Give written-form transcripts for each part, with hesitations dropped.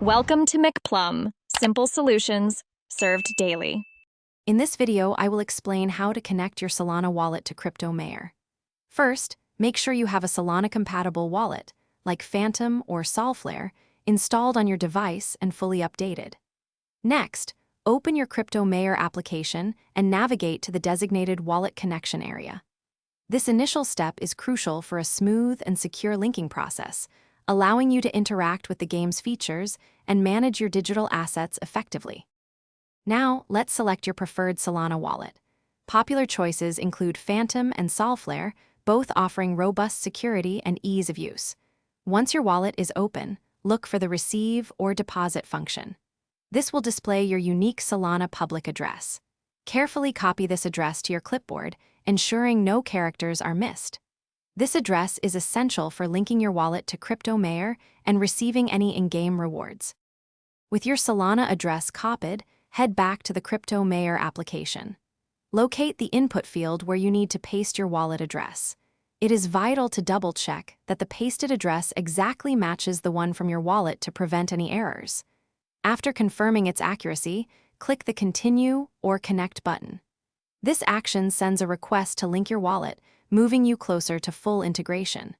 Welcome to McPlum, simple solutions served daily. In this video, I will explain how to connect your Solana wallet to Crypto Mayor. First, make sure you have a Solana-compatible wallet, like Phantom or Solflare, installed on your device and fully updated. Next, open your Crypto Mayor application and navigate to the designated wallet connection area. This initial step is crucial for a smooth and secure linking process, allowing you to interact with the game's features and manage your digital assets effectively. Now, let's select your preferred Solana wallet. Popular choices include Phantom and Solflare, both offering robust security and ease of use. Once your wallet is open, look for the Receive or Deposit function. This will display your unique Solana public address. Carefully copy this address to your clipboard, ensuring no characters are missed. This address is essential for linking your wallet to Crypto Mayor and receiving any in-game rewards. With your Solana address copied, head back to the Crypto Mayor application. Locate the input field where you need to paste your wallet address. It is vital to double-check that the pasted address exactly matches the one from your wallet to prevent any errors. After confirming its accuracy, click the Continue or Connect button. This action sends a request to link your wallet, moving you closer to full integration.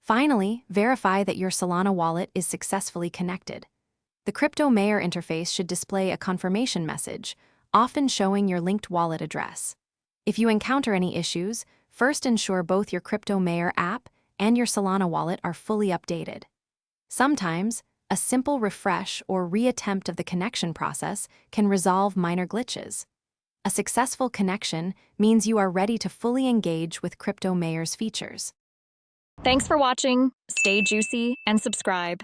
Finally, verify that your Solana wallet is successfully connected. The Crypto Mayor interface should display a confirmation message, often showing your linked wallet address. If you encounter any issues, first ensure both your Crypto Mayor app and your Solana wallet are fully updated. Sometimes, a simple refresh or reattempt of the connection process can resolve minor glitches. A successful connection means you are ready to fully engage with Crypto Mayor's features. Thanks for watching. Stay juicy and subscribe.